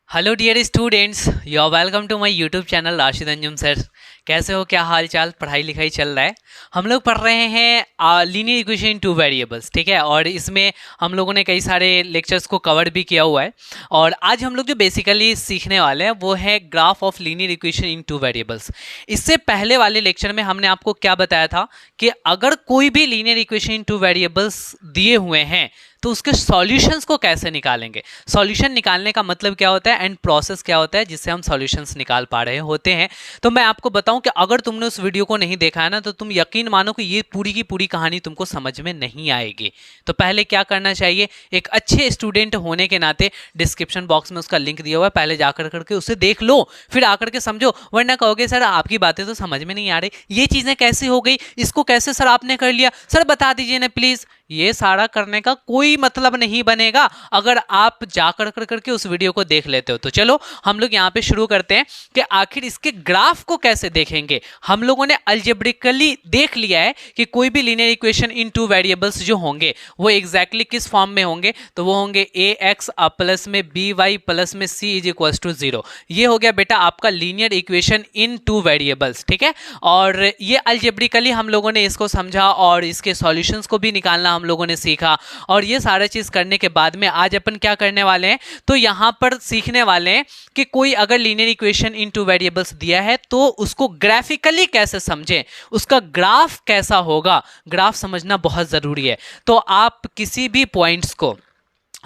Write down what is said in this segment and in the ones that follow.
Hello dear students, you are welcome to my YouTube channel Rashid Anjum sir. कैसे हो, क्या हाल चाल, पढ़ाई लिखाई चल रहा है। हम लोग पढ़ रहे हैं linear equation in two variables, ठीक है। और इसमें हम लोगों ने कई सारे लेक्चर्स को कवर भी किया हुआ है। और आज हम लोग जो बेसिकली सीखने वाले हैं वो है graph of linear equation in two variables. इससे पहले वाले लेक्चर में हमने आपको क्या बताया था कि अगर कोई भी linear equation in two variables दिए हुए हैं तो उसके सॉल्यूशंस को कैसे निकालेंगे। सॉल्यूशन निकालने का मतलब क्या होता है एंड प्रोसेस क्या होता है जिससे हम सॉल्यूशंस निकाल पा रहे होते हैं। तो मैं आपको बताऊं कि अगर तुमने उस वीडियो को नहीं देखा है ना तो तुम यकीन मानो कि ये पूरी की पूरी कहानी तुमको समझ में नहीं आएगी। तो पहले क्या करना चाहिए, एक अच्छे स्टूडेंट होने के नाते डिस्क्रिप्शन बॉक्स में उसका लिंक दिया हुआ है, पहले जाकर करके उसे देख लो, फिर आकर के समझो। वरना कहोगे सर आपकी बातें तो समझ में नहीं आ रही, ये चीजें कैसे हो गई, इसको कैसे सर आपने कर लिया, सर बता दीजिए ना प्लीज। ये सारा करने का कोई मतलब नहीं बनेगा अगर आप जाकर कर करके उस वीडियो को देख लेते हो। तो चलो हम लोग यहाँ पे शुरू करते हैं कि आखिर इसके ग्राफ को कैसे देखेंगे। हम लोगों ने अलजेब्रिकली देख लिया है कि कोई भी linear equation in two variables जो होंगे वो एग्जैक्टली किस फॉर्म में होंगे, तो वो होंगे ए एक्स प्लस में बी वाई प्लस में सी इज इक्वल टू 0। ये हो गया बेटा आपका linear equation in two variables, ठीक है। और ये अलजेब्रिकली हम लोगों ने इसको समझा और इसके सॉल्यूशंस को भी निकालना हम लोगों ने सीखा। और ये सारा चीज करने के बाद में आज अपन क्या करने वाले हैं, तो यहां पर सीखने वाले हैं कि कोई अगर linear equation in two variables दिया है तो उसको ग्राफिकली कैसे समझें, उसका ग्राफ कैसा होगा। ग्राफ समझना बहुत जरूरी है। तो आप किसी भी पॉइंट्स को,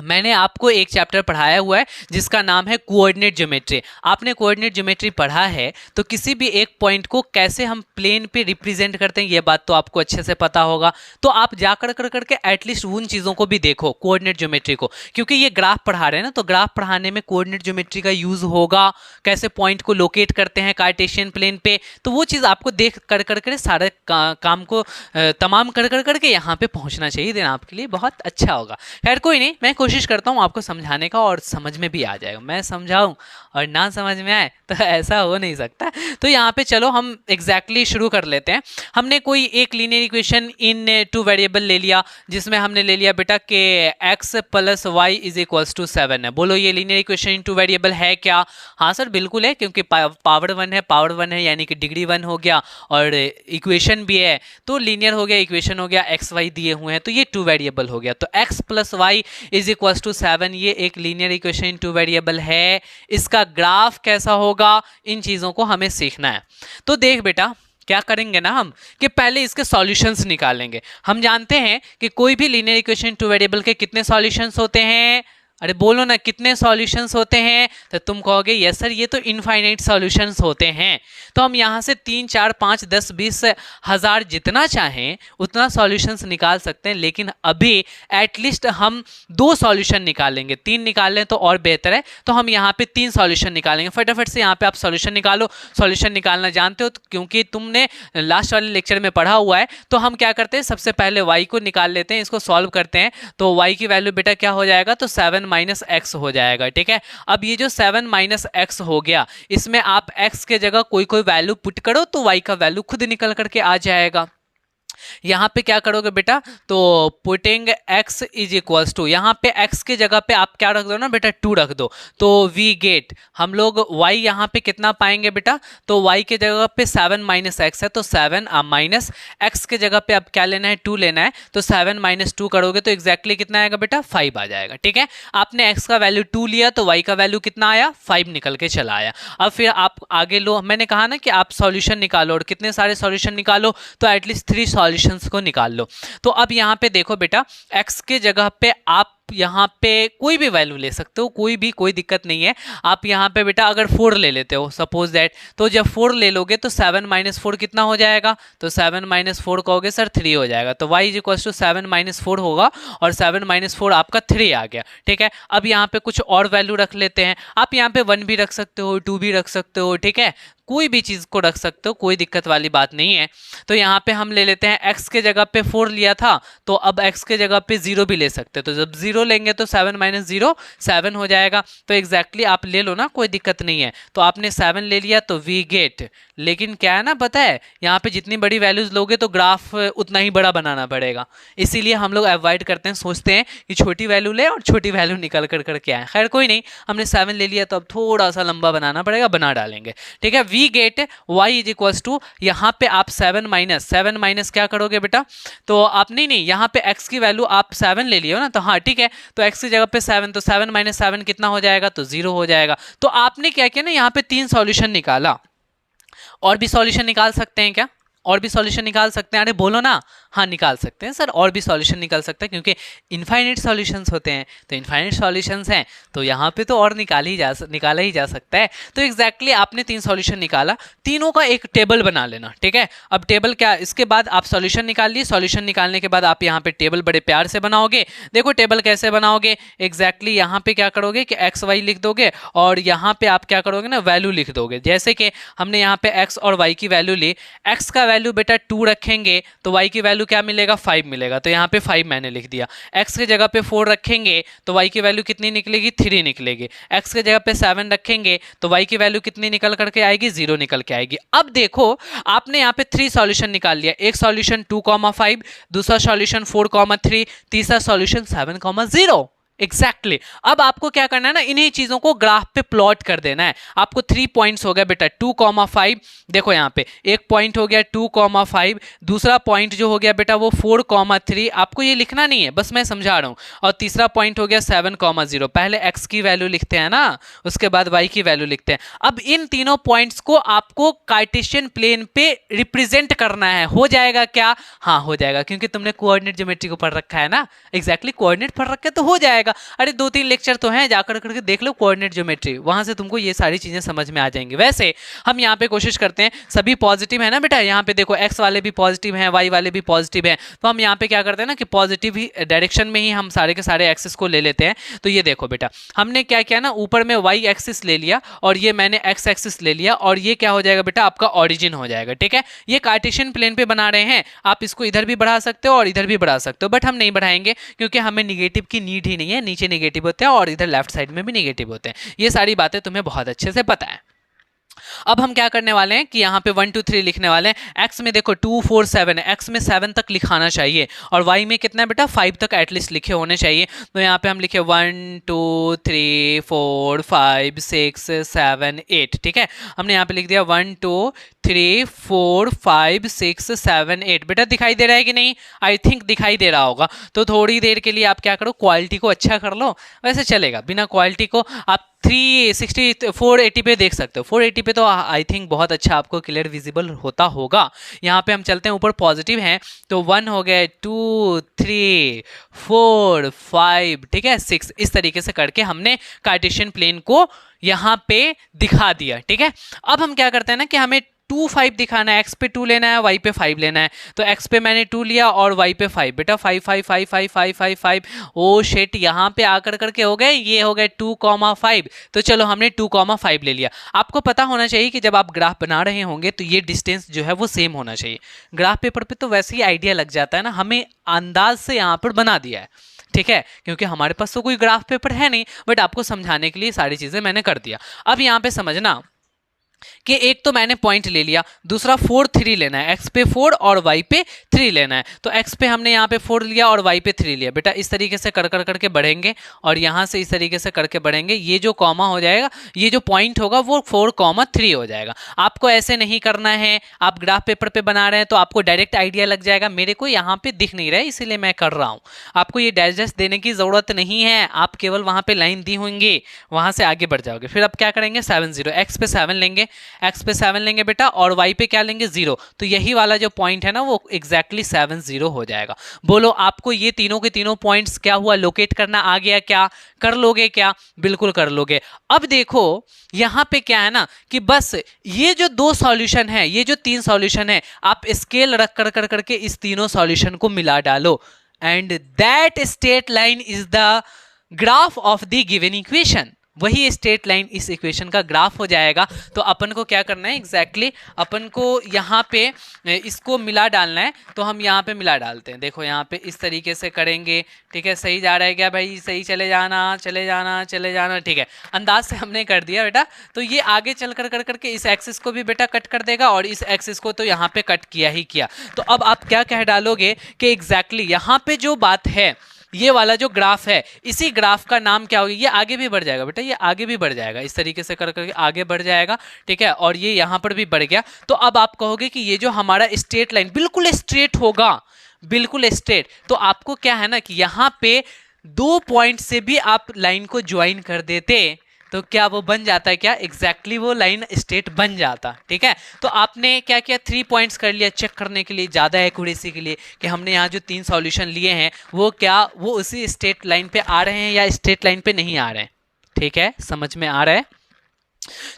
मैंने आपको एक चैप्टर पढ़ाया हुआ है जिसका नाम है कोऑर्डिनेट ज्योमेट्री। आपने कोऑर्डिनेट ज्योमेट्री पढ़ा है तो किसी भी एक पॉइंट को कैसे हम प्लेन पे रिप्रेजेंट करते हैं ये बात तो आपको अच्छे से पता होगा। तो आप जाकर कर करके एटलीस्ट उन चीज़ों को भी देखो, कोऑर्डिनेट ज्योमेट्री को, क्योंकि ये ग्राफ पढ़ा रहे हैं ना, तो ग्राफ पढ़ाने में कोऑर्डिनेट ज्योमेट्री का यूज होगा। कैसे पॉइंट को लोकेट करते हैं कार्टेशियन प्लेन पे, तो वो चीज़ आपको देख कर करके सारे काम को तमाम कर करके यहाँ पे पहुँचना चाहिए, देना आपके लिए बहुत अच्छा होगा। खैर कोई नहीं, मैं कोशिश करता हूँ आपको समझाने का और समझ में भी आ जाएगा। मैं समझाऊं और ना समझ में आए तो ऐसा हो नहीं सकता। तो यहाँ पे चलो हम एग्जैक्टली शुरू कर लेते हैं। हमने कोई एक linear equation in two variable ले लिया जिसमें हमने ले लिया बेटा कि x plus y is equals to 7 है। बोलो ये linear equation in two variable है क्या? हाँ सर बिल्कुल है, क्योंकि पावर वन है यानी कि डिग्री 1 हो गया और इक्वेशन भी है, तो लीनियर हो गया, इक्वेशन हो गया, एक्स वाई दिए हुए हैं तो ये टू वेरिएबल हो गया। तो x plus y is equals to 7 ये एक linear equation in two variable है। इसका ग्राफ कैसा होगा, इन चीज़ों को हमें सीखना है। तो देख बेटा क्या करेंगे ना हम कि पहले इसके सॉल्यूशंस निकालेंगे। हम जानते हैं कि कोई भी लीनियर इक्वेशन टू वेरिएबल के कितने सॉल्यूशंस होते हैं। अरे बोलो ना कितने सॉल्यूशंस होते हैं, तो तुम कहोगे यस सर ये तो इनफाइनाइट सॉल्यूशंस होते हैं। तो हम यहाँ से 3 4 5 10 20 हज़ार जितना चाहें उतना सॉल्यूशंस निकाल सकते हैं, लेकिन अभी एटलीस्ट हम 2 सॉल्यूशन निकालेंगे। 3 निकाल लें तो और बेहतर है, तो हम यहाँ पे 3 सॉल्यूशन निकालेंगे। फटाफट से यहाँ पे आप सॉल्यूशन निकालो। सॉल्यूशन निकालना जानते हो तो, क्योंकि तुमने लास्ट वाले लेक्चर में पढ़ा हुआ है। तो हम क्या करते हैं, सबसे पहले y को निकाल लेते हैं, इसको सॉल्व करते हैं। तो y की वैल्यू बेटा क्या हो जाएगा, तो 7 माइनस एक्स हो जाएगा, ठीक है। अब ये जो 7 माइनस एक्स हो गया, इसमें आप x के जगह कोई कोई वैल्यू पुट करो तो y का वैल्यू खुद निकल करके आ जाएगा। यहाँ पे क्या करोगे बेटा, तो putting x is equals to, यहाँ पे x के जगह पे आप क्या रख दो ना बेटा 2 रख दो, तो वी गेट, हम लोग y यहाँ पे कितना पाएंगे बेटा, तो y के जगह पे 7 माइनस एक्स है तो 7 माइनस x के जगह पे आप क्या लेना है 2 लेना है, तो 7 माइनस 2 करोगे तो एग्जैक्टली कितना आएगा बेटा 5 आ जाएगा, ठीक है। आपने x का वैल्यू 2 लिया तो y का वैल्यू कितना आया 5 निकल के चला आया। अब फिर आप आगे लो, मैंने कहा ना कि आप सॉल्यूशन निकालो और कितने सारे सॉल्यूशन निकालो, तो एटलीस्ट 3 सॉल्यूशंस को निकाल लो। तो अब यहाँ पे देखो बेटा x के जगह पे आप यहाँ पे कोई भी वैल्यू ले सकते हो, कोई दिक्कत नहीं है। आप यहाँ पे बेटा अगर 4 ले लेते हो सपोज दैट, तो जब 4 ले लोगे तो 7 माइनस 4 कितना हो जाएगा, तो 7 माइनस 4 कहोगे सर 3 हो जाएगा, तो y is equal to 7 minus 4 होगा और 7 माइनस 4 आपका 3 आ गया, ठीक है। अब यहाँ पे कुछ और वैल्यू रख लेते हैं, आप यहाँ पे 1 भी रख सकते हो 2 भी रख सकते हो, ठीक है, कोई भी चीज़ को रख सकते हो, कोई दिक्कत वाली बात नहीं है। तो यहाँ पे हम ले लेते हैं x के जगह पे 4 लिया था, तो अब x के जगह पे 0 भी ले सकते हो। तो जब 0 लेंगे तो 7 माइनस 0 7 हो जाएगा। तो एग्जैक्टली आप ले लो ना, कोई दिक्कत नहीं है। तो आपने 7 ले लिया तो वी गेट, लेकिन क्या है ना, पता है यहाँ पे जितनी बड़ी वैल्यूज लोगे तो ग्राफ उतना ही बड़ा बनाना पड़ेगा, इसीलिए हम लोग अवॉइड करते हैं, सोचते हैं कि छोटी वैल्यू ले और छोटी वैल्यू निकल कर करके आए। खैर कोई नहीं, हमने 7 ले लिया तो अब थोड़ा सा लंबा बनाना पड़ेगा, बना डालेंगे। ठीक है, we get y is equals to, यहाँ पे आप 7 माइनस क्या करोगे बेटा, तो आप नहीं यहाँ पे x की वैल्यू आप 7 ले लियो ना, तो हाँ ठीक है, तो x की जगह पे 7, तो 7 माइनस 7 कितना हो जाएगा, तो 0 हो जाएगा। तो आपने क्या किया ना, यहाँ पे 3 सॉल्यूशन निकाला। और भी सॉल्यूशन निकाल सकते हैं क्या, और भी सॉल्यूशन निकाल सकते हैं, अरे बोलो ना, हाँ निकाल सकते हैं सर, और भी सॉल्यूशन निकाल सकते हैं, क्योंकि इनफाइनाइट सॉल्यूशंस होते हैं, तो इनफाइनाइट सॉल्यूशंस हैं तो यहाँ पे तो और निकाला ही जा सकता है। तो एग्जैक्टली आपने 3 सॉल्यूशन निकाला, तीनों का एक टेबल बना लेना। ठीक है, अब टेबल क्या, इसके बाद आप सॉल्यूशन निकाल लिए, सॉल्यूशन निकालने के बाद आप यहाँ पे टेबल बड़े प्यार से बनाओगे। देखो टेबल कैसे बनाओगे, एग्जैक्टली यहाँ पे क्या करोगे कि एक्स वाई लिख दोगे, और यहाँ पे आप क्या करोगे ना, वैल्यू लिख दोगे। जैसे कि हमने यहाँ पे एक्स और वाई की वैल्यू ली, एक्स का वैल्यू बेटा 2 रखेंगे तो y की वैल्यू क्या मिलेगा, 5 मिलेगा, तो यहाँ पे 5 मैंने लिख दिया। x की जगह पे 4 रखेंगे तो y की वैल्यू कितनी निकलेगी, 3 निकलेगी। x की जगह पे 7 रखेंगे तो y की वैल्यू कितनी निकल करके आएगी, 0 निकल के आएगी। अब देखो आपने यहाँ पे 3 सॉल्यूशन निकाल लिया, एक सॉल्यूशन 2,5, दूसरा सॉल्यूशन 4,3, तीसरा सॉल्यूशन 7,0। एग्जैक्टली अब आपको क्या करना है ना, इन्हीं चीजों को ग्राफ पे प्लॉट कर देना है। आपको 3 पॉइंट्स हो गया बेटा 2,5, देखो यहाँ पे एक पॉइंट हो गया 2,5, दूसरा पॉइंट जो हो गया बेटा वो 4,3, आपको ये लिखना नहीं है, बस मैं समझा रहा हूँ, और तीसरा पॉइंट हो गया 7,0। पहले x की वैल्यू लिखते हैं ना, उसके बाद y की वैल्यू लिखते हैं। अब इन तीनों पॉइंट्स को आपको कार्टेशियन प्लेन पे रिप्रेजेंट करना है, हो जाएगा क्या, हाँ हो जाएगा, क्योंकि तुमने कोऑर्डिनेट ज्योमेट्री को पढ़ रखा है ना, एग्जैक्टली कोऑर्डिनेट पढ़ रखे तो हो जाएगा। अरे 2-3 लेक्चर तो हैं, जाकर करके देख लो कोऑर्डिनेट ज्योमेट्री, वहां से तुमको ये सारी चीजें समझ में आ जाएंगी। वैसे हम यहाँ पे कोशिश करते हैं, सभी पॉजिटिव है ना बेटा, यहाँ पे देखो x वाले भी पॉजिटिव हैं, y वाले भी पॉजिटिव हैं, तो हम यहाँ पे क्या करते हैं ना कि पॉजिटिव ही डायरेक्शन में ही हम सारे के सारे एक्सिस को ले लेते हैं। तो ये देखो बेटा हमने क्या किया ना, ऊपर में y एक्सिस ले लिया और ये मैंने x एक्सिस ले लिया, और ये क्या हो जाएगा बेटा, आपका ऑरिजिन हो जाएगा। ठीक है, ये कार्टेशियन प्लेन पे बना रहे हैं, आप इसको इधर भी बढ़ा सकते हो और इधर भी बढ़ा सकते हो, बट हम नहीं बढ़ाएंगे क्योंकि हमें निगेटिव की नीड ही नहीं है, नीचे निगेटिव होते हैं और इधर लेफ्ट साइड में भी निगेटिव होते हैं, ये सारी बातें तुम्हें बहुत अच्छे से पता है। अब हम क्या करने वाले हैं कि यहाँ पे 1 2 3 लिखने वाले हैं। x में देखो 2 4 7 है, x में 7 तक लिखाना चाहिए, और y में कितना है बेटा 5 तक एटलीस्ट लिखे होने चाहिए। तो यहाँ पे हम लिखे 1 2 3 4 5 6 7 8। ठीक है, हमने यहाँ पे लिख दिया 1 2 3 4 5 6 7 8। बेटा दिखाई दे रहा है कि नहीं, आई थिंक दिखाई दे रहा होगा। तो थोड़ी देर के लिए आप क्या करो, क्वालिटी को अच्छा कर लो, वैसे चलेगा, बिना क्वालिटी को आप 360 480 पे देख सकते हो, 480 पे तो आई थिंक बहुत अच्छा आपको क्लियर विजिबल होता होगा। यहाँ पे हम चलते हैं, ऊपर पॉजिटिव हैं तो 1 हो गए 2 3 4 5, ठीक है 6, इस तरीके से करके हमने कार्टेशियन प्लेन को यहाँ पे दिखा दिया। ठीक है, अब हम क्या करते हैं ना कि हमें 2 5 दिखाना है, x पे 2 लेना है, y पे 5 लेना है। तो x पे मैंने 2 लिया और y पे 5, बेटा 5 5 5 5 5 5 5, ओ शिट, यहाँ पे आकर करके हो गए, ये हो गए 2,5। तो चलो हमने 2,5 ले लिया। आपको पता होना चाहिए कि जब आप ग्राफ बना रहे होंगे तो ये डिस्टेंस जो है वो सेम होना चाहिए। ग्राफ पेपर पे तो वैसे ही आइडिया लग जाता है ना, हमें अंदाज से यहाँ पर बना दिया है। ठीक है, क्योंकि हमारे पास तो कोई ग्राफ पेपर है नहीं, बट आपको समझाने के लिए सारी चीजें मैंने कर दिया। अब यहाँ पे समझना कि एक तो मैंने पॉइंट ले लिया, दूसरा 4 3 लेना है, x पे 4 और y पे 3 लेना है। तो x पे हमने यहाँ पे 4 लिया और y पे 3 लिया। बेटा इस तरीके से कर करके बढ़ेंगे और यहाँ से इस तरीके से करके बढ़ेंगे, ये जो कॉमा हो जाएगा, ये जो पॉइंट होगा वो 4,3 हो जाएगा। आपको ऐसे नहीं करना है, आप ग्राफ पेपर पे बना रहे हैं तो आपको डायरेक्ट आइडिया लग जाएगा। मेरे को यहाँ पे दिख नहीं रहा है इसीलिए मैं कर रहा हूँ, आपको ये डाइजेस्ट देने की जरूरत नहीं है, आप केवल वहाँ पे लाइन दी होंगी, वहाँ से आगे बढ़ जाओगे। फिर आप क्या करेंगे, 7 0, x पे 7 लेंगे, x पे 7 लेंगे बेटा, और y पे क्या लेंगे 0। तो यही वाला जो पॉइंट है ना वो एग्जैक्टली 7 0 हो जाएगा। बोलो आपको ये तीनों के तीनों पॉइंट्स क्या हुआ, लोकेट करना आ गया क्या, कर लोगे क्या, बिल्कुल कर लोगे। अब देखो यहाँ पे क्या है ना कि बस ये जो 2 सॉल्यूशन है, ये जो 3 सॉल्यूशन है, आप स्केल रख कर करके इस तीनों सॉल्यूशन को मिला डालो, and that straight line is the graph of the given equation. वही स्ट्रेट लाइन इस इक्वेशन का ग्राफ हो जाएगा। तो अपन को क्या करना है एग्जैक्टली अपन को यहाँ पे इसको मिला डालना है, तो हम यहाँ पे मिला डालते हैं। देखो यहाँ पे इस तरीके से करेंगे, ठीक है। सही जा रहा है क्या भाई? सही, चले जाना चले जाना चले जाना, ठीक है। अंदाज से हमने कर दिया बेटा। तो ये आगे चल कर करके इस एक्सिस को भी बेटा कट कर देगा और इस एक्सिस को तो यहाँ पे कट किया ही किया। तो अब आप क्या कह डालोगे कि एग्जैक्टली यहाँ पे जो बात है, ये वाला जो ग्राफ है, इसी ग्राफ का नाम क्या होगा? ये आगे भी बढ़ जाएगा बेटा, ये आगे भी बढ़ जाएगा, इस तरीके से कर करके आगे बढ़ जाएगा, ठीक है। और ये यहाँ पर भी बढ़ गया। तो अब आप कहोगे कि ये जो हमारा स्ट्रेट लाइन बिल्कुल स्ट्रेट होगा, बिल्कुल स्ट्रेट। तो आपको क्या है ना कि यहाँ पे 2 पॉइंट से भी आप लाइन को ज्वाइन कर देते तो क्या वो बन जाता है क्या? एग्जैक्टली वो लाइन स्ट्रेट बन जाता, ठीक है। तो आपने क्या किया? 3 पॉइंट्स कर लिया चेक करने के लिए, ज़्यादा एक्यूरेसी के लिए, कि हमने यहाँ जो 3 सॉल्यूशन लिए हैं वो क्या वो उसी स्ट्रेट लाइन पे आ रहे हैं या स्ट्रेट लाइन पे नहीं आ रहे हैं, ठीक है। समझ में आ रहा है?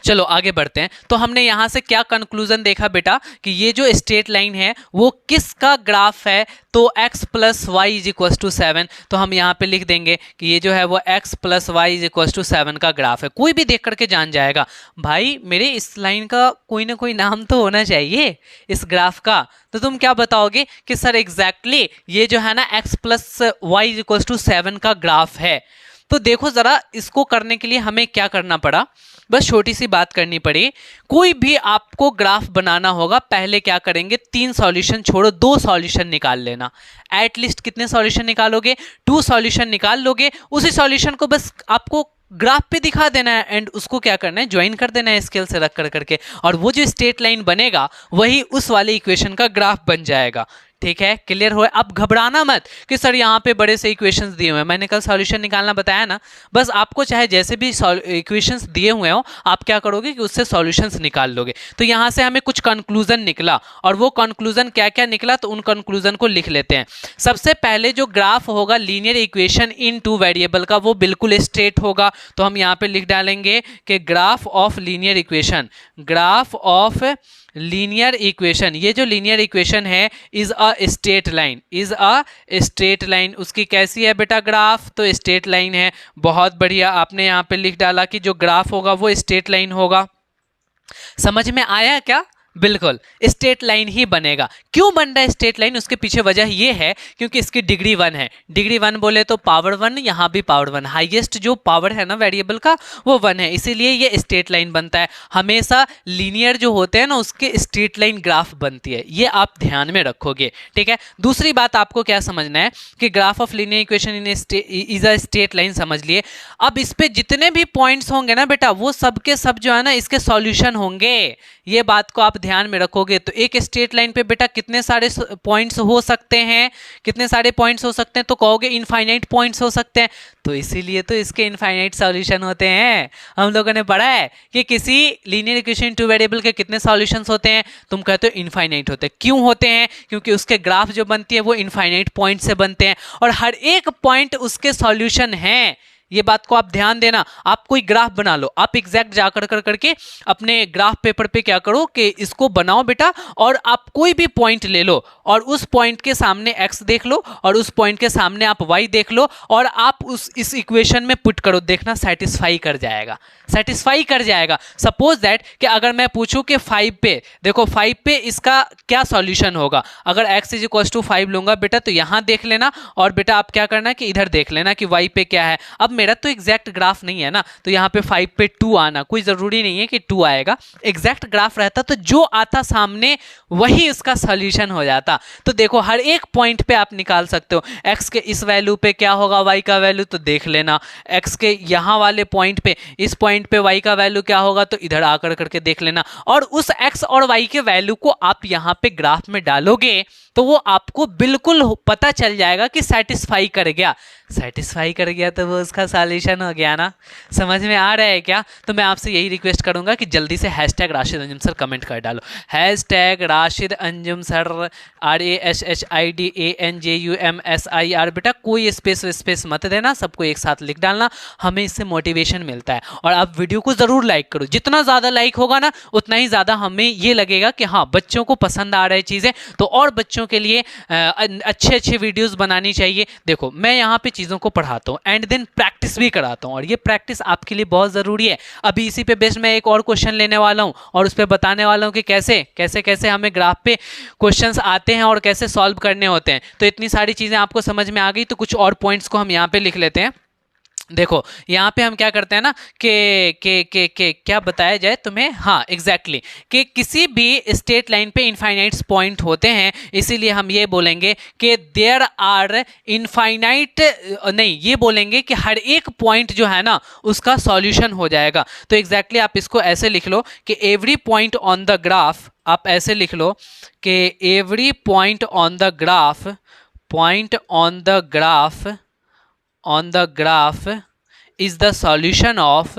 चलो आगे बढ़ते हैं। तो हमने यहां से क्या कंक्लूजन देखा बेटा कि ये जो स्ट्रेट लाइन है वो किसका ग्राफ है? तो x plus y is equal to 7। तो हम यहाँ पे लिख देंगे कि ये जो है वो x plus y is equal to 7 का ग्राफ है। कोई भी देख करके जान जाएगा भाई मेरे इस लाइन का कोई ना कोई नाम तो होना चाहिए इस ग्राफ का। तो तुम क्या बताओगे कि सर एग्जैक्टली ये जो है ना x plus y is equal to 7 का ग्राफ है। तो देखो जरा इसको करने के लिए हमें क्या करना पड़ा, बस छोटी सी बात करनी पड़ी। कोई भी आपको ग्राफ बनाना होगा, पहले क्या करेंगे? 3 सॉल्यूशन छोड़ो 2 सॉल्यूशन निकाल लेना। एटलीस्ट कितने सॉल्यूशन निकालोगे? 2 सॉल्यूशन निकाल लोगे। उसी सॉल्यूशन को बस आपको ग्राफ पे दिखा देना है एंड उसको क्या करना है? ज्वाइन कर देना है स्केल से रख कर करके, और वो जो स्ट्रेट लाइन बनेगा वही उस वाले इक्वेशन का ग्राफ बन जाएगा, ठीक है। क्लियर हो? अब घबराना मत कि सर यहाँ पे बड़े से इक्वेशंस दिए हुए हैं, मैंने कल सॉल्यूशन निकालना बताया ना। बस आपको चाहे जैसे भी इक्वेशंस दिए हुए हो आप क्या करोगे कि उससे सॉल्यूशंस निकाल लोगे। तो यहाँ से हमें कुछ कंक्लूजन निकला, और वो कंक्लूजन क्या क्या निकला तो उन कंक्लूजन को लिख लेते हैं। सबसे पहले जो ग्राफ होगा लीनियर इक्वेशन इन 2 वेरिएबल का वो बिल्कुल स्ट्रेट होगा। तो हम यहाँ पे लिख डालेंगे कि graph of linear equation, graph of linear equation, ये जो लीनियर इक्वेशन है is a straight line, is a straight line. उसकी कैसी है बेटा ग्राफ? तो स्ट्रेट लाइन है। बहुत बढ़िया, आपने यहाँ पे लिख डाला कि जो ग्राफ होगा वो स्ट्रेट लाइन होगा। समझ में आया क्या? बिल्कुल स्ट्रेट लाइन ही बनेगा। क्यों बन रहा है स्ट्रेट लाइन? उसके पीछे वजह ये है क्योंकि इसकी डिग्री 1 है। डिग्री 1 बोले तो पावर 1, यहाँ भी पावर 1, हाईएस्ट जो पावर है ना वेरिएबल का वो 1 है, इसीलिए ये स्ट्रेट लाइन बनता है। हमेशा लीनियर जो होते हैं ना उसके स्ट्रेट लाइन ग्राफ बनती है, ये आप ध्यान में रखोगे, ठीक है। दूसरी बात आपको क्या समझना है कि graph of linear equation in is a straight line समझ लिए। अब इस पे जितने भी पॉइंट्स होंगे ना बेटा वो सब के सब जो है ना इसके सॉल्यूशन होंगे, ये बात को आप ध्यान में रखोगे। तो एक स्ट्रेट लाइन पे बेटा कितने सारे पॉइंट्स हो सकते हैं? कितने सारे पॉइंट्स हो सकते हैं? तो कहोगे इनफाइनाइट पॉइंट्स हो सकते हैं। तो इसीलिए तो इसके इनफाइनाइट सॉल्यूशन होते हैं। हम लोगों ने पढ़ा है कि किसी लीनियर इक्वेशन 2 वेरिएबल के कितने सॉल्यूशंस होते हैं? तुम कहते हो इनफाइनाइट होते हैं। क्यों होते हैं? क्योंकि उसके ग्राफ जो बनती है वो इनफाइनाइट पॉइंट से बनते हैं और हर एक पॉइंट उसके सॉल्यूशन हैं। ये बात को आप ध्यान देना। आप कोई ग्राफ बना लो, आप एग्जैक्ट जाकर करके अपने ग्राफ पेपर पे क्या करो कि इसको बनाओ बेटा, और आप कोई भी पॉइंट ले लो और उस पॉइंट के सामने x देख लो और उस पॉइंट के सामने आप y देख लो और आप इस इक्वेशन में पुट करो, देखना सेटिस्फाई कर जाएगा, सेटिस्फाई कर जाएगा। सपोज दैट कि अगर मैं पूछूं कि 5 पे, देखो 5 पे इसका क्या सॉल्यूशन होगा? अगर x इज इक्वल टू 5 लूंगा बेटा तो यहां देख लेना, और बेटा आप क्या करना कि इधर देख लेना कि y पे क्या है। अब मेरा तो एग्जैक्ट ग्राफ नहीं है ना, तो यहाँ पे 5 पे 2 आना, कोई जरूरी नहीं है कि 2 आएगा। एग्जैक्ट ग्राफ रहता तो जो आता सामने वही इसका सॉल्यूशन हो जाता। तो देखो हर एक पॉइंट पे आप निकाल सकते हो x के इस वैल्यू पे क्या होगा y का वैल्यू, तो देख लेना। x के यहाँ वाले पॉइंट पे, इस पॉइंट पे y का वैल्यू क्या होगा तो इधर आकर करके देख लेना, और उस x और y के वैल्यू को आप यहाँ पे ग्राफ में डालोगे तो वो आपको बिल्कुल पता चल जाएगा कि सेटिस्फाई कर गया। सेटिस्फाई कर गया तो वो उसका सॉल्यूशन हो गया ना। समझ में आ रहा है क्या? तो मैं आपसे यही रिक्वेस्ट करूंगा कि जल्दी से hashtag Rashid Anjum sir comment कर डालो। Hashtag Rashid Anjum sir, RASHIDANJUMSIR। बेटा कोई स्पेस मत देना, सबको एक साथ लिख डालना, हमें इससे मोटिवेशन मिलता है। और आप वीडियो को ज़रूर लाइक करो, जितना ज़्यादा लाइक होगा ना उतना ही ज़्यादा हमें ये लगेगा कि हाँ बच्चों को पसंद आ रही चीज़ें, तो और बच्चों बच्चों के लिए अच्छे अच्छे वीडियोस बनानी चाहिए। देखो मैं यहाँ पे चीज़ों को पढ़ाता हूँ एंड देन प्रैक्टिस भी कराता हूँ, और ये प्रैक्टिस आपके लिए बहुत ज़रूरी है। अभी इसी पे बेस्ड मैं एक और क्वेश्चन लेने वाला हूँ और उस पर बताने वाला हूँ कि कैसे कैसे कैसे हमें ग्राफ पे क्वेश्चंस आते हैं और कैसे सॉल्व करने होते हैं। तो इतनी सारी चीज़ें आपको समझ में आ गई, तो कुछ और पॉइंट्स को हम यहाँ पे लिख लेते हैं। देखो यहाँ पे हम क्या करते हैं ना के क्या बताया जाए तुम्हें, हाँ एग्जैक्टली कि किसी भी स्ट्रेट लाइन पे इनफाइनाइट पॉइंट होते हैं, इसीलिए हम ये बोलेंगे कि देयर आर इनफाइनाइट, नहीं ये बोलेंगे कि हर एक पॉइंट जो है ना उसका सॉल्यूशन हो जाएगा। तो एग्जैक्टली आप इसको ऐसे लिख लो कि every point on the graph, आप ऐसे लिख लो कि every point on the graph, point on the graph on the graph is the solution of,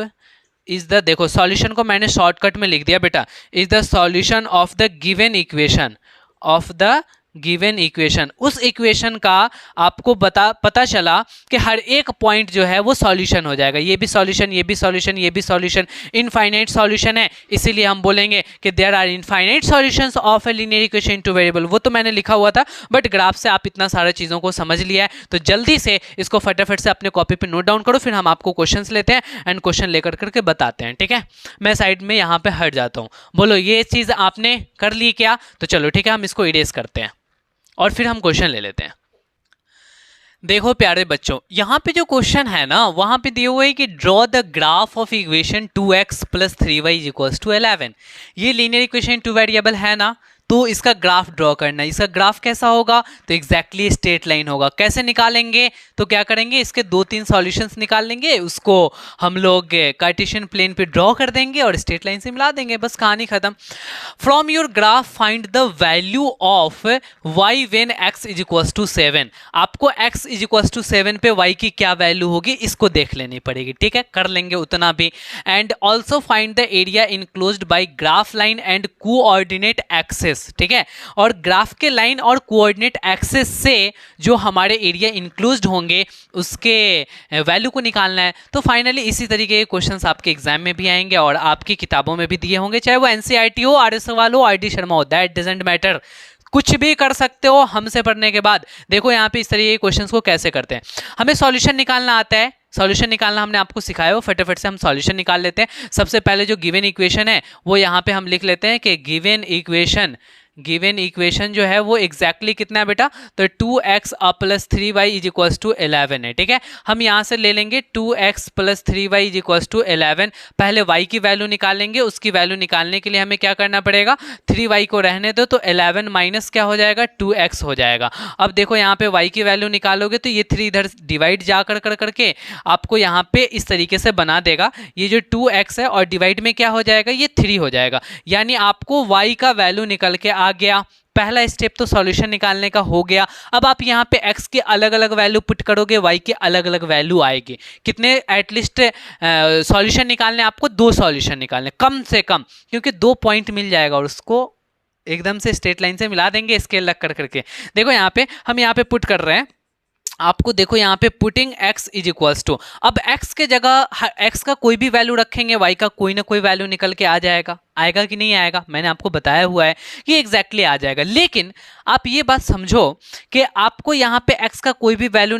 is the, देखो सॉल्यूशन को मैंने शॉर्टकट में लिख दिया बेटा, is the solution of the given equation, of the given equation. उस equation का आपको पता चला कि हर एक पॉइंट जो है वो सॉल्यूशन हो जाएगा, ये भी सॉल्यूशन, ये भी सॉल्यूशन, ये भी सॉल्यूशन, इनफाइनाइट सॉल्यूशन है, इसीलिए हम बोलेंगे कि there are infinite solutions of a linear equation in two variable. वो तो मैंने लिखा हुआ था, बट ग्राफ से आप इतना सारा चीज़ों को समझ लिया है, तो जल्दी से इसको फटाफट से अपने कॉपी पर नोट डाउन करो, फिर हम आपको क्वेश्चन लेते हैं एंड क्वेश्चन लेकर करके बताते हैं। ठीक है, मैं साइड में यहाँ पे हट जाता हूँ। बोलो ये चीज़ आपने कर ली क्या? तो चलो ठीक है, हम इसको इरेज करते हैं और फिर हम क्वेश्चन ले लेते हैं। देखो प्यारे बच्चों, यहाँ पे जो क्वेश्चन है ना वहाँ पे दिया हुआ है कि draw the graph of equation 2x + 3y = 11। ये लीनियर इक्वेशन टू वेरिएबल है ना, तो इसका ग्राफ ड्रॉ करना है। इसका ग्राफ कैसा होगा? तो एग्जैक्टली स्ट्रेट लाइन होगा। कैसे निकालेंगे? तो क्या करेंगे, इसके 2-3 सॉल्यूशंस निकाल लेंगे, उसको हम लोग कार्टेशियन प्लेन पे ड्रॉ कर देंगे और स्ट्रेट लाइन से मिला देंगे, बस कहानी खत्म। From your graph find the value of y when x = 7। आपको x = 7 पे y की क्या वैल्यू होगी इसको देख लेनी पड़ेगी। ठीक है, कर लेंगे उतना भी। And also find the area enclosed by graph line and coordinate axes. ठीक है, और ग्राफ के लाइन और कोऑर्डिनेट एक्सेस से जो हमारे एरिया इंक्लूज्ड होंगे उसके वैल्यू को निकालना है। तो फाइनली इसी तरीके के क्वेश्चंस आपके एग्जाम में भी आएंगे और आपकी किताबों में भी दिए होंगे, चाहे वो एनसीईआरटी हो, आरएस सवाल हो, आरडी शर्मा हो, दैट डजंट मैटर, कुछ भी कर सकते हो हमसे पढ़ने के बाद। देखो यहाँ पे इस तरीके के क्वेश्चंस को कैसे करते हैं। हमें सॉल्यूशन निकालना आता है, सॉल्यूशन निकालना हमने आपको सिखाया हो, फटाफट से हम सॉल्यूशन निकाल लेते हैं। सबसे पहले जो गिवन इक्वेशन है वो यहाँ पे हम लिख लेते हैं कि गिवन इक्वेशन जो है वो एग्जैक्टली कितना है बेटा? तो 2x + 3y = 11 है। ठीक है, हम यहाँ से ले लेंगे 2x + 3y = 11। पहले y की वैल्यू निकालेंगे, उसकी वैल्यू निकालने के लिए हमें क्या करना पड़ेगा? 3y को रहने दो, तो 11 माइनस क्या हो जाएगा? 2x हो जाएगा। अब देखो यहाँ पे y की वैल्यू निकालोगे तो ये 3 इधर डिवाइड जा कर करके आपको यहाँ पे इस तरीके से बना देगा। ये जो 2x है और डिवाइड में क्या हो जाएगा? ये 3 हो जाएगा, यानी आपको y का वैल्यू निकल के आ गया। पहला स्टेप तो सॉल्यूशन निकालने का हो गया। अब आप यहाँ पे x के अलग अलग वैल्यू पुट करोगे, y के अलग अलग वैल्यू आएगी। कितने? एटलीस्ट सॉल्यूशन निकालने आपको 2 सॉल्यूशन निकालने कम से कम, क्योंकि 2 पॉइंट मिल जाएगा और उसको एकदम से स्ट्रेट लाइन से मिला देंगे स्केल लग कर करके। देखो यहाँ पे हम यहाँ पे पुट कर रहे हैं आपको, देखो यहाँ पे पुटिंग x = अब x के जगह x का कोई भी वैल्यू रखेंगे, y का कोई ना कोई वैल्यू निकल के आ जाएगा। आएगा कि नहीं आएगा? मैंने आपको बताया हुआ है कि एग्जैक्टली आ जाएगा। लेकिन आप ये बात समझो कि आपको यहाँ पे x का कोई भी वैल्यू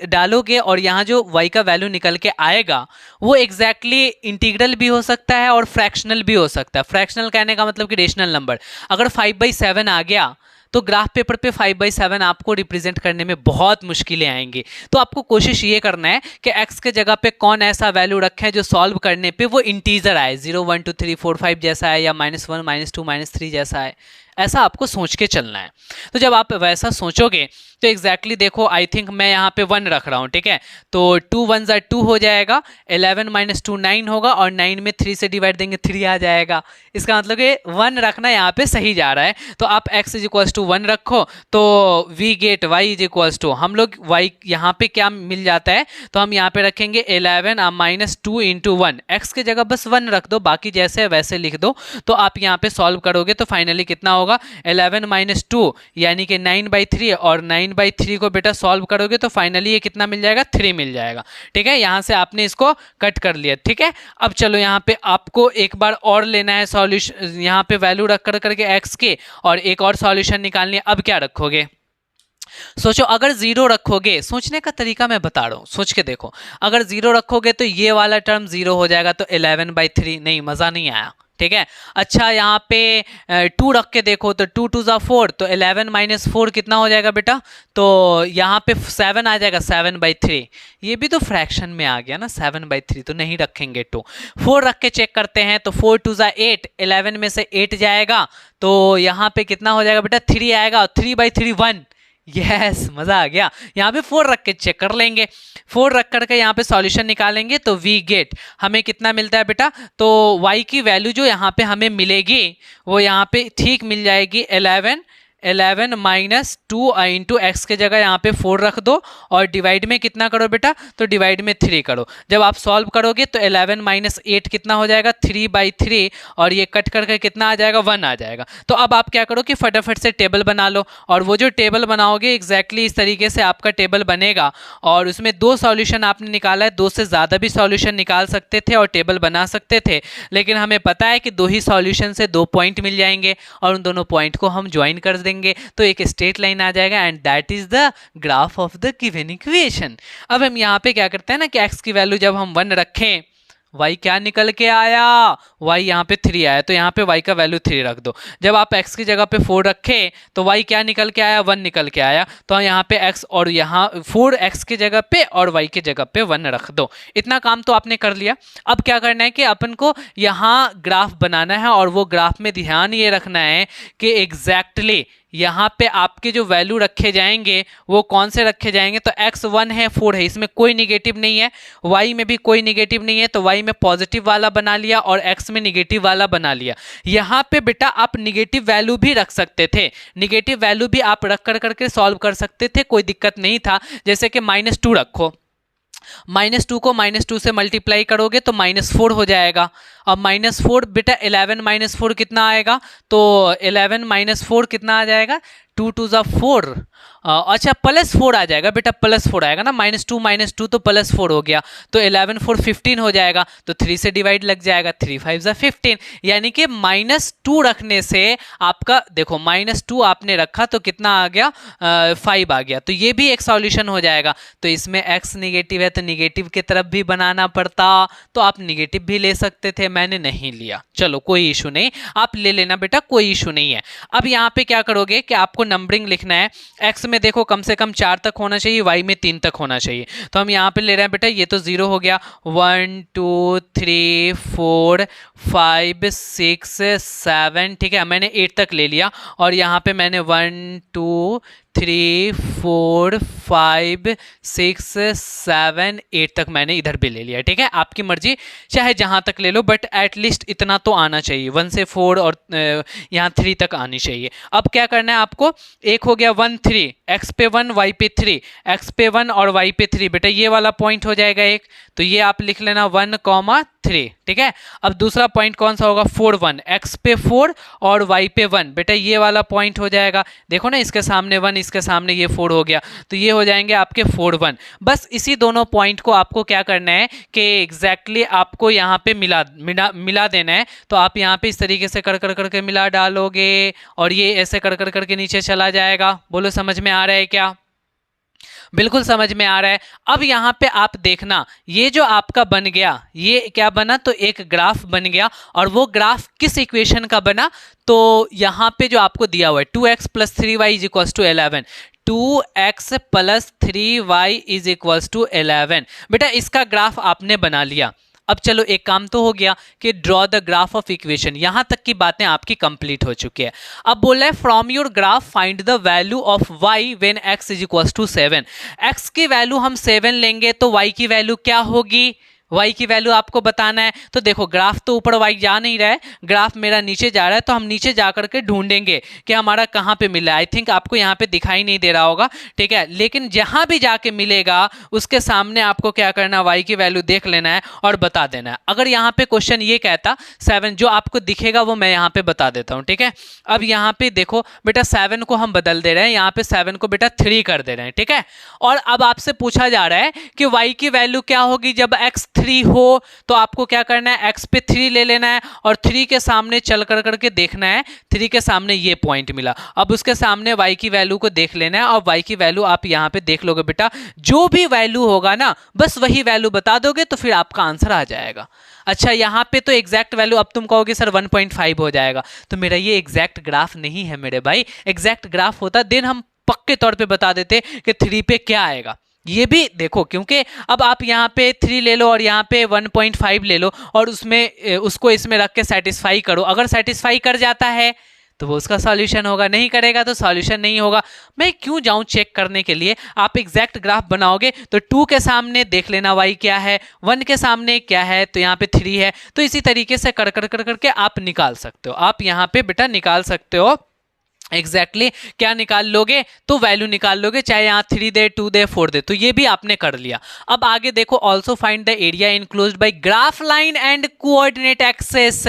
डालोगे और यहाँ जो y का वैल्यू निकल के आएगा वो एग्जैक्टली इंटीग्रल भी हो सकता है और फ्रैक्शनल भी हो सकता है। फ्रैक्शनल कहने का मतलब कि रेशनल नंबर। अगर 5/7 आ गया तो ग्राफ पेपर पे 5/7 आपको रिप्रेजेंट करने में बहुत मुश्किलें आएंगी। तो आपको कोशिश ये करना है कि x के जगह पे कौन ऐसा वैल्यू रखें जो सॉल्व करने पे वो इंटीजर आए, 0 1 2 3 4 5 जैसा है, या -1 -2 -3 जैसा है। ऐसा आपको सोच के चलना है। तो जब आप वैसा सोचोगे तो एग्जैक्टली देखो, आई थिंक मैं यहाँ पे 1 रख रहा हूँ। ठीक है, तो 2 1 2 हो जाएगा, 11 - 2 9 होगा, और 9 में 3 से डिवाइड देंगे 3 आ जाएगा। इसका मतलब कि 1 रखना यहाँ पे सही जा रहा है। तो आप x = 1 रखो, तो वी गेट y = हम लोग y यहाँ पे क्या मिल जाता है, तो हम यहाँ पे रखेंगे 11 - 2 × 1। x के जगह बस 1 रख दो, बाकी जैसे वैसे लिख दो। तो आप यहाँ पे सॉल्व करोगे तो फाइनली कितना होगा? होगा 11 माइनस 2 यानी कि 9/3, और 9/3 को बेटा सॉल्व करोगे तो फाइनली ये कितना मिल जाएगा, 3 मिल जाएगा। ठीक है, यहाँ से आपने इसको कट कर लिया। ठीक है, अब चलो यहाँ पे आपको एक बार और लेना है सॉल्यूशन, यहाँ पे वैल्यू रख कर करके एक्स के, और एक और सॉल्यूशन निकालनी है। अब क्या रखोगे, सोचो। अगर जीरो रखोगे, सोचने का तरीका मैं बता रहा हूँ, सोच के देखो। अगर जीरो रखोगे तो ये वाला टर्म जीरो हो जाएगा, तो 11/3, नहीं मज़ा नहीं आया। ठीक है, अच्छा यहाँ पे 2 रख के देखो, तो 2 2 4, तो 11 माइनस 4 कितना हो जाएगा बेटा, तो यहाँ पे 7 आ जाएगा, 7/3। ये भी तो फ्रैक्शन में आ गया ना, 7/3, तो नहीं रखेंगे 2। 4 रख के चेक करते हैं, तो 4 2 8, 11 में से 8 जाएगा, तो यहाँ पे कितना हो जाएगा बेटा, 3 आएगा, और 3/3 1। यस, मजा आ गया। यहाँ पे 4 रख के चेक कर लेंगे, 4 रख करके यहाँ पे सॉल्यूशन निकालेंगे, तो वी गेट, हमें कितना मिलता है बेटा, तो y की वैल्यू जो यहाँ पे हमें मिलेगी वो यहाँ पे ठीक मिल जाएगी 11 माइनस 2 इंटू एक्स के जगह यहाँ पे 4 रख दो, और डिवाइड में कितना करो बेटा, तो डिवाइड में 3 करो। जब आप सॉल्व करोगे तो 11 माइनस 8 कितना हो जाएगा, 3/3, और ये कट करके कितना आ जाएगा, 1 आ जाएगा। तो अब आप क्या करो कि फटाफट से टेबल बना लो, और वो जो टेबल बनाओगे एग्जैक्टली इस तरीके से आपका टेबल बनेगा, और उसमें 2 सॉल्यूशन आपने निकाला है, 2 से ज़्यादा भी सॉल्यूशन निकाल सकते थे और टेबल बना सकते थे, लेकिन हमें पता है कि 2 ही सॉल्यूशन से 2 पॉइंट मिल जाएंगे, और उन दोनों पॉइंट को हम ज्वाइन कर देंगे, तो एक स्ट्रेट लाइन आ जाएगा, and that is the graph of the given equation. अब हम यहाँ पे क्या करते हैं ना कि x की वैल्यू जब हम 1 रखें, y क्या निकल के आया, y यहाँ पे 3 आया, तो यहाँ पे y का वैल्यू 3 रख दो। जब आप x की जगह पे 4 रखें तो y क्या निकल के आया, 1 निकल के आया, तो यहाँ पे x, और यहाँ 4x की जगह पे और y की जगह पे 1 रख दो। इतना काम तो आपने कर लिया। अब क्या करना है कि अपन को यहाँ ग्राफ बनाना है, और वो ग्राफ में ध्यान ये रखना है कि एग्जैक्टली यहाँ पे आपके जो वैल्यू रखे जाएंगे वो कौन से रखे जाएंगे, तो x 1 है, 4 है, इसमें कोई निगेटिव नहीं है, y में भी कोई निगेटिव नहीं है, तो y में पॉजिटिव वाला बना लिया और x में निगेटिव वाला बना लिया। यहाँ पे बेटा आप निगेटिव वैल्यू भी रख सकते थे, निगेटिव वैल्यू भी आप रख कर करके सॉल्व कर सकते थे, कोई दिक्कत नहीं था। जैसे कि -2 रखो, -2 को -2 से मल्टीप्लाई करोगे तो -4 हो जाएगा। अब -4 बेटा 11 माइनस 4 कितना आएगा, तो 11 माइनस 4 कितना आ जाएगा, 2 2 4, अच्छा +4 आ जाएगा बेटा, +4 आएगा ना, -2 तो +4 हो गया, तो 11 4 15 हो जाएगा, तो 3 से डिवाइड लग जाएगा, 3 5 15, यानी कि -2 रखने से आपका देखो -2 आपने रखा तो कितना आ गया, 5 आ गया, तो ये भी एक सॉल्यूशन हो जाएगा। तो इसमें x निगेटिव है तो निगेटिव की तरफ भी बनाना पड़ता, तो आप निगेटिव भी ले सकते थे, मैंने नहीं लिया, चलो कोई इशू नहीं, आप ले लेना बेटा, कोई इशू नहीं है। अब यहाँ पे क्या करोगे कि आपको नंबरिंग लिखना है, x में देखो कम से कम 4 तक होना चाहिए, y में 3 तक होना चाहिए, तो हम यहाँ पे ले रहे हैं बेटा, ये तो 0 हो गया, 1 2 3 4 5 6 7, ठीक है, मैंने 8 तक ले लिया, और यहाँ पे मैंने 1 2 3 4 5 6 7 8 तक मैंने इधर भी ले लिया। ठीक है, आपकी मर्जी, चाहे जहाँ तक ले लो, बट एटलीस्ट इतना तो आना चाहिए, 1 से 4 और यहाँ 3 तक आनी चाहिए। अब क्या करना है आपको, एक हो गया 1 3, x पे 1 y पे 3, x पे 1 और y पे 3, बेटा ये वाला पॉइंट हो जाएगा एक, तो ये आप लिख लेना 1 3, ठीक है। अब दूसरा पॉइंट कौन सा होगा, 4 1, x पे 4 और y पे 1, बेटा ये वाला पॉइंट हो जाएगा, देखो ना इसके सामने 1, इसके सामने ये 4 हो गया, तो ये हो जाएंगे आपके 4 1। बस इसी दोनों पॉइंट को आपको क्या करना है कि एग्जैक्टली आपको यहाँ पे मिला देना है, तो आप यहाँ पे इस तरीके से कर करके मिला डालोगे, और ये ऐसे कर करके नीचे चला जाएगा। बोलो समझ में आ रहा है क्या, बिल्कुल समझ में आ रहा है। अब यहाँ पे आप देखना, ये जो आपका बन गया, ये क्या बना, तो एक ग्राफ बन गया, और वो ग्राफ किस इक्वेशन का बना, तो यहाँ पे जो आपको दिया हुआ है 2x + 3y = 11, 2x + 3y = 11, बेटा इसका ग्राफ आपने बना लिया। अब चलो एक काम तो हो गया कि draw the graph of equation, यहां तक की बातें आपकी कंप्लीट हो चुकी है। अब बोला है from your graph find the value of y when x = 7। x की वैल्यू हम 7 लेंगे तो y की वैल्यू क्या होगी, y की वैल्यू आपको बताना है। तो देखो ग्राफ तो ऊपर y जा नहीं रहा है, ग्राफ मेरा नीचे जा रहा है, तो हम नीचे जा करके ढूंढेंगे कि हमारा कहाँ पे मिला है। आई थिंक आपको यहाँ पे दिखाई नहीं दे रहा होगा, ठीक है, लेकिन जहां भी जाके मिलेगा उसके सामने आपको क्या करना है, y की वैल्यू देख लेना है और बता देना है। अगर यहाँ पे क्वेश्चन ये कहता 7, जो आपको दिखेगा वो मैं यहाँ पे बता देता हूँ, ठीक है। अब यहाँ पे देखो बेटा 7 को हम बदल दे रहे हैं, यहाँ पे 7 को बेटा 3 कर दे रहे हैं, ठीक है। और अब आपसे पूछा जा रहा है कि y की वैल्यू क्या होगी जब x 3 हो, तो आपको क्या करना है, x पे 3 ले लेना है और 3 के सामने चल कर करके देखना है, 3 के सामने ये पॉइंट मिला, अब उसके सामने y की वैल्यू को देख लेना है और y की वैल्यू आप यहाँ पे देख लोगे बेटा, जो भी वैल्यू होगा ना बस वही वैल्यू बता दोगे तो फिर आपका आंसर आ जाएगा। अच्छा यहाँ पे तो एग्जैक्ट वैल्यू, अब तुम कहोगे सर 1.5 हो जाएगा, तो मेरा ये एग्जैक्ट ग्राफ नहीं है मेरे भाई। एग्जैक्ट ग्राफ होता देन हम पक्के तौर पे बता देते कि 3 पे क्या आएगा। ये भी देखो, क्योंकि अब आप यहाँ पे 3 ले लो और यहाँ पे 1.5 ले लो और उसमें उसको इसमें रख के सेटिस्फाई करो, अगर सेटिस्फाई कर जाता है तो वो उसका सॉल्यूशन होगा, नहीं करेगा तो सॉल्यूशन नहीं होगा। मैं क्यों जाऊं चेक करने के लिए, आप एग्जैक्ट ग्राफ बनाओगे तो 2 के सामने देख लेना y क्या है, 1 के सामने क्या है तो यहाँ पे 3 है, तो इसी तरीके से कर करके आप निकाल सकते हो। आप यहाँ पे बेटा निकाल सकते हो एग्जैक्टली क्या निकाल लोगे, तो वैल्यू निकाल लोगे, चाहे यहाँ 3 दे, 2 दे, 4 दे, तो ये भी आपने कर लिया। अब आगे देखो, also find the area enclosed bye graph line and coordinate axes.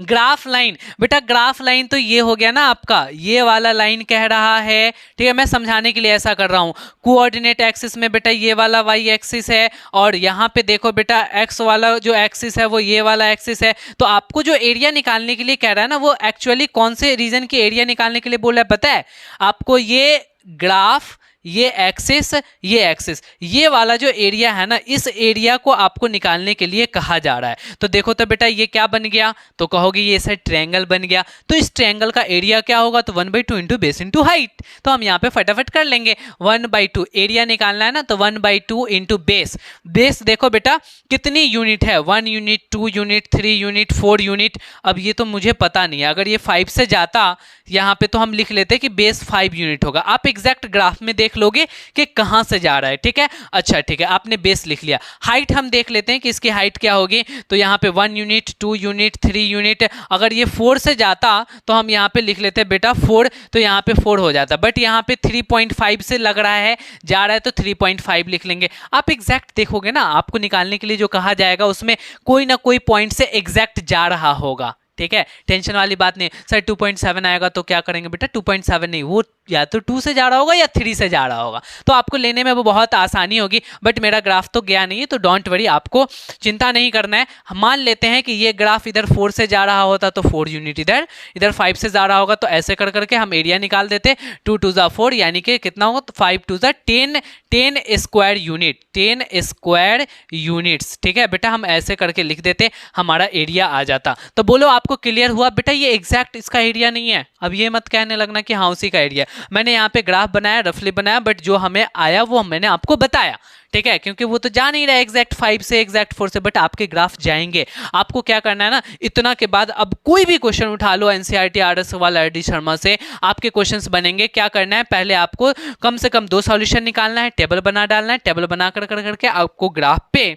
Graph line बेटा, ग्राफ लाइन तो ये हो गया ना आपका, ये वाला लाइन कह रहा है, ठीक है, मैं समझाने के लिए ऐसा कर रहा हूँ। कोऑर्डिनेट एक्सिस में बेटा ये वाला y एक्सिस है और यहाँ पे देखो बेटा x वाला जो एक्सिस है वो ये वाला एक्सिस है। तो आपको जो एरिया निकालने के लिए कह रहा है ना, वो एक्चुअली कौन से रीजन की एरिया निकालने के लिए बोला है पता है आपको, ये ग्राफ, ये एक्सिस, ये एक्सिस, ये वाला जो एरिया है ना, इस एरिया को आपको निकालने के लिए कहा जा रहा है। तो देखो तो बेटा ये क्या बन गया, तो कहोगे ये सर ट्रायंगल बन गया, तो इस ट्रायंगल का एरिया क्या होगा, तो 1/2 इंटू बेस इंटू हाइट। तो हम यहाँ पे फटाफट कर लेंगे, 1/2 एरिया निकालना है ना, तो 1/2 इंटू बेस। बेस देखो बेटा कितनी यूनिट है, 1 यूनिट, 2 यूनिट, 3 यूनिट, 4 यूनिट। अब ये तो मुझे पता नहीं है, अगर ये 5 से जाता यहाँ पे तो हम लिख लेते कि बेस 5 यूनिट होगा। आप एग्जैक्ट ग्राफ में देख लोगे कि कहां से जा रहा है, ठीक है। अच्छा ठीक है, आपने बेस लिख लिया। हाइट हम देख लेते हैं कि इसकी हाइट क्या होगी, तो यहाँ पे 1 यूनिट, 2 यूनिट, 3 यूनिट। अगर ये 4 से जाता तो हम यहाँ पे लिख लेते बेटा 4, तो यहाँ पे 4 हो जाता, बट यहाँ पे 3.5 से लग रहा है जा रहा है, तो 3.5 लिख लेंगे। आप एग्जैक्ट देखोगे ना, आपको निकालने के लिए जो कहा जाएगा उसमें कोई ना कोई पॉइंट से एग्जैक्ट जा रहा होगा, ठीक है, टेंशन वाली बात नहीं। सर 2.7 आएगा तो क्या करेंगे बेटा, 2.7 नहीं, वो या तो 2 से जा रहा होगा या 3 से जा रहा होगा, तो आपको लेने में वो बहुत आसानी होगी। बट मेरा ग्राफ तो गया नहीं है, तो डोंट वरी, आपको चिंता नहीं करना है। हम मान लेते हैं कि ये ग्राफ इधर 4 से जा रहा होता तो 4 यूनिट इधर, इधर 5 से जा रहा होगा, तो ऐसे कर करके हम एरिया निकाल देते। 2 2 जा 4 यानी कि कितना होगा, तो 5 2 जा 10, 10 स्क्वायर यूनिट, 10 स्क्वायर यूनिट्स, ठीक है बेटा। हम ऐसे करके लिख देते, हमारा एरिया आ जाता। तो बोलो आपको क्लियर हुआ बेटा, ये एग्जैक्ट इसका एरिया नहीं है। अब ये मत कहने लगना कि हाँ उसी का एरिया, मैंने यहाँ पे ग्राफ बनाया, रफली बनाया, बट जो हमें आया वो मैंने आपको बताया, ठीक है, क्योंकि वो तो जा नहीं रहा एग्जैक्ट 5 से, एग्जैक्ट 4 से, बट आपके ग्राफ जाएंगे। आपको क्या करना है ना, इतना के बाद अब कोई भी क्वेश्चन उठा लो एनसीईआरटी आरएस वाला आरडी शर्मा से, आपके क्वेश्चंस बनेंगे। क्या करना है, पहले आपको कम से कम 2 सॉल्यूशन निकालना है, टेबल बना डालना है, टेबल बना कर करके आपको ग्राफ पे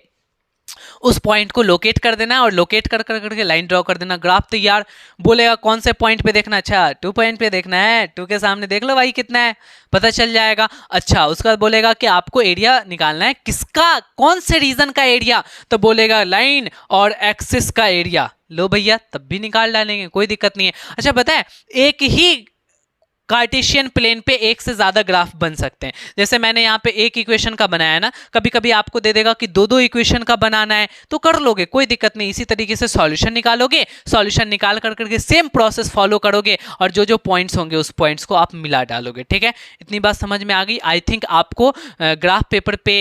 उस पॉइंट को लोकेट कर देना है और लोकेट कर करके लाइन ड्रॉ कर देना। ग्राफ तैयार, बोलेगा कौन से पॉइंट पे देखना, अच्छा 2 पॉइंट पे देखना है, 2 के सामने देख लो भाई कितना है, पता चल जाएगा। अच्छा उसके बाद बोलेगा कि आपको एरिया निकालना है, किसका, कौन से रीजन का एरिया, तो बोलेगा लाइन और एक्सिस का एरिया। लो भैया तब भी निकाल डालेंगे, कोई दिक्कत नहीं है। अच्छा पता है, एक ही कार्टेशियन प्लेन पे एक से ज्यादा ग्राफ बन सकते हैं। जैसे मैंने यहाँ पे एक इक्वेशन का बनाया ना, कभी कभी आपको दे देगा कि 2 इक्वेशन का बनाना है, तो कर लोगे, कोई दिक्कत नहीं। इसी तरीके से सॉल्यूशन निकालोगे, सॉल्यूशन निकाल करके सेम प्रोसेस फॉलो करोगे और जो जो पॉइंट्स होंगे उस पॉइंट्स को आप मिला डालोगे, ठीक है। इतनी बात समझ में आ गई। आई थिंक आपको ग्राफ पेपर पे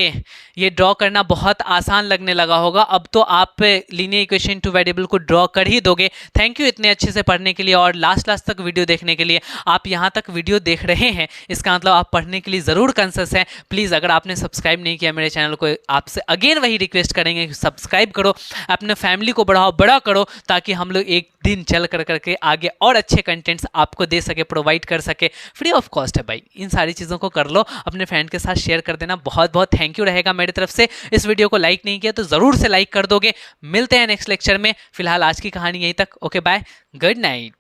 ये ड्रॉ करना बहुत आसान लगने लगा होगा। अब तो आप लीनियर इक्वेशन टू वेरिएबल को ड्रॉ कर ही दोगे। थैंक यू इतने अच्छे से पढ़ने के लिए और लास्ट तक वीडियो देखने के लिए। आप यहाँ तक वीडियो देख रहे हैं इसका मतलब आप पढ़ने के लिए ज़रूर कॉन्शियस हैं। प्लीज़ अगर आपने सब्सक्राइब नहीं किया मेरे चैनल को, आपसे अगेन वही रिक्वेस्ट करेंगे कि सब्सक्राइब करो, अपने फैमिली को बढ़ाओ, बड़ा करो, ताकि हम लोग एक दिन चल कर करके आगे और अच्छे कंटेंट्स आपको दे सके, प्रोवाइड कर सके। फ्री ऑफ कॉस्ट है भाई, इन सारी चीज़ों को कर लो, अपने फ्रेंड के साथ शेयर कर देना। बहुत बहुत थैंक यू रहेगा मेरी तरफ से। इस वीडियो को लाइक नहीं किया तो ज़रूर से लाइक कर दोगे। मिलते हैं नेक्स्ट लेक्चर में। फिलहाल आज की कहानी यहीं तक। Okay bye, good night.